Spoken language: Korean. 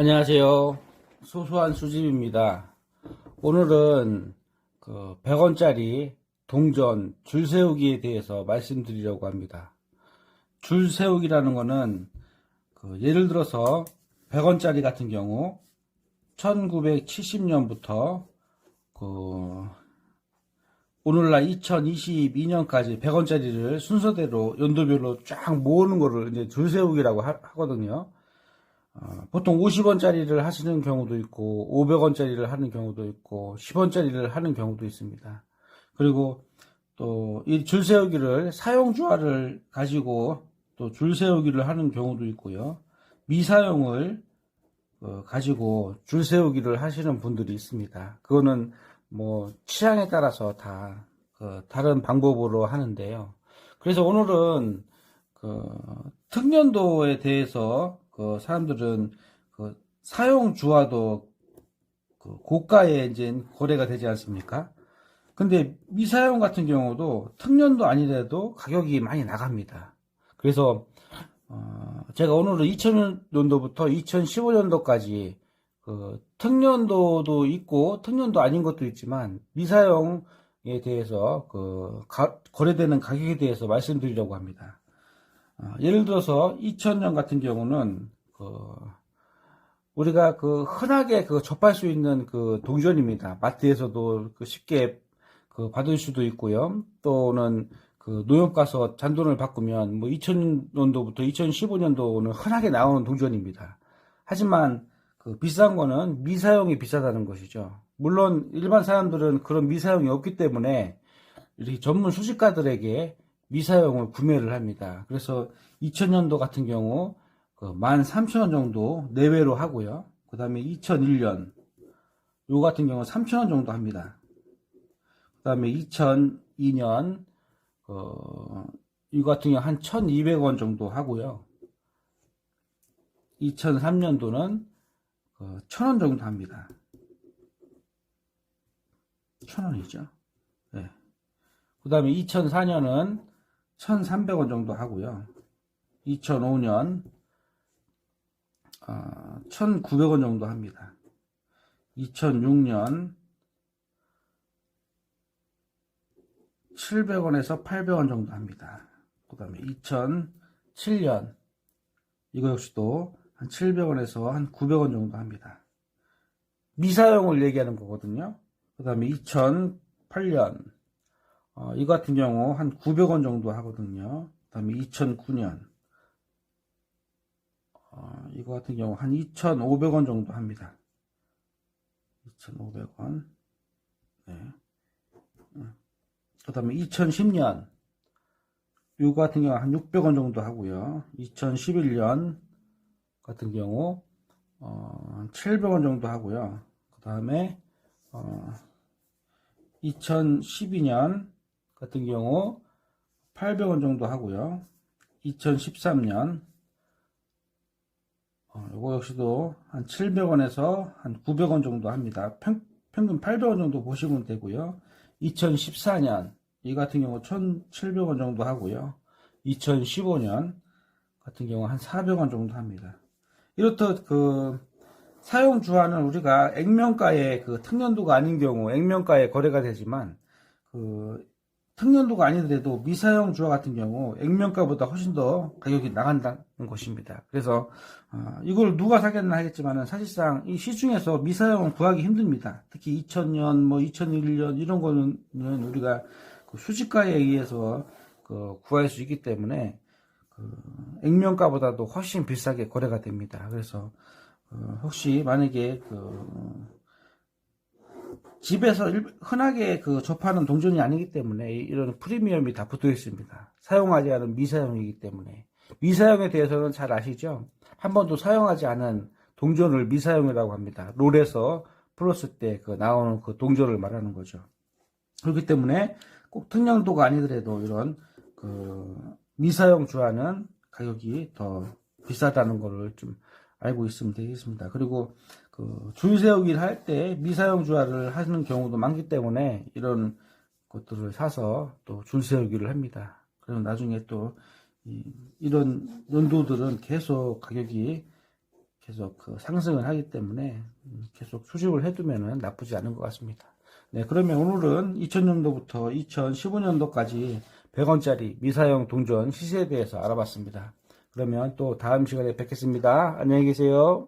안녕하세요. 소소한 수집입니다. 오늘은 100원짜리 동전 줄 세우기에 대해서 말씀드리려고 합니다. 줄 세우기라는 거는 예를 들어서 100원짜리 같은 경우 1970년부터 오늘날 2022년까지 100원짜리를 순서대로 연도별로 쫙 모으는 거를 이제 줄 세우기라고 하거든요. 보통 50원짜리를 하시는 경우도 있고 500원짜리를 하는 경우도 있고 10원짜리를 하는 경우도 있습니다. 그리고 또 이 줄 세우기를 사용주화를 가지고 또 줄 세우기를 하는 경우도 있고요. 미사용을 가지고 줄 세우기를 하시는 분들이 있습니다. 그거는 뭐 취향에 따라서 다 다른 방법으로 하는데요. 그래서 오늘은 특년도에 대해서 사람들은 사용 주화도 고가에 이제 거래가 되지 않습니까? 근데 미사용 같은 경우도 특년도 아니래도 가격이 많이 나갑니다. 그래서 제가 오늘은 2000년도부터 2015년도까지 특년도도 있고 특년도 아닌 것도 있지만 미사용에 대해서 거래되는 가격에 대해서 말씀드리려고 합니다. 예를 들어서 2000년 같은 경우는 우리가 흔하게 접할 수 있는 동전입니다. 마트에서도 쉽게 받을 수도 있고요. 또는 농협 가서 잔돈을 바꾸면 뭐 2000년도부터 2015년도는 흔하게 나오는 동전입니다. 하지만 비싼 거는 미사용이 비싸다는 것이죠. 물론 일반 사람들은 그런 미사용이 없기 때문에 이렇게 전문 수집가들에게 미사용을 구매를 합니다. 그래서 2000년도 같은 경우 13,000원 정도 내외로 하고요. 그 다음에 2001년 요 같은 경우 3,000원 정도 합니다. 그 다음에 2002년 이 같은 경우 한 1,200원 정도 하고요. 2003년도는 1,000원 정도 합니다. 1,000원이죠. 네. 그 다음에 2004년은 1,300원 정도 하고요. 2005년 1,900원 정도 합니다. 2006년 700원에서 800원 정도 합니다. 그 다음에 2007년 이거 역시도 한 700원에서 한 900원 정도 합니다. 미사용을 얘기하는 거거든요. 그 다음에 2008년 이 같은 경우 한 900원 정도 하거든요. 그 다음에 2009년 이거 같은 경우 한 2,500원 정도 합니다. 2,500원. 네. 그 다음에 2010년 이거 같은 경우 한 600원 정도 하고요. 2011년 같은 경우 700원 정도 하고요. 그 다음에 2012년 같은 경우 800원 정도 하고요. 2013년 이거 역시도 한 700원에서 한 900원 정도 합니다. 평균 800원 정도 보시면 되고요. 2014년 이 같은 경우 1,700원 정도 하고요. 2015년 같은 경우 한 400원 정도 합니다. 이렇듯 사용 주화는 우리가 액면가의 특년도가 아닌 경우 액면가에 거래가 되지만 특년도가 아니더라도 미사용 주화 같은 경우 액면가보다 훨씬 더 가격이 나간다는 것입니다. 그래서 이걸 누가 사겠나 하겠지만은 사실상 이 시중에서 미사용은 구하기 힘듭니다. 특히 2000년, 뭐 2001년 이런 거는 우리가 수집가에 의해서 구할 수 있기 때문에 액면가보다도 훨씬 비싸게 거래가 됩니다. 그래서 혹시 만약에 집에서 흔하게 접하는 동전이 아니기 때문에 이런 프리미엄이 다 붙어 있습니다. 사용하지 않은 미사용이기 때문에. 미사용에 대해서는 잘 아시죠? 한 번도 사용하지 않은 동전을 미사용이라고 합니다. 롤에서 풀었을 때 나오는 동전을 말하는 거죠. 그렇기 때문에 꼭 특량도가 아니더라도 이런 미사용 주화는 가격이 더 비싸다는 것을 좀 알고 있으면 되겠습니다. 그리고 줄 세우기를 할 때 미사용 주화를 하는 경우도 많기 때문에 이런 것들을 사서 또 줄 세우기를 합니다. 그리고 나중에 또 이런 연도들은 계속 가격이 계속 그 상승을 하기 때문에 계속 수집을 해두면은 나쁘지 않은 것 같습니다. 네, 그러면 오늘은 2000년도부터 2015년도까지 100원짜리 미사용 동전 시세에 대해서 알아봤습니다. 그러면 또 다음 시간에 뵙겠습니다. 안녕히 계세요.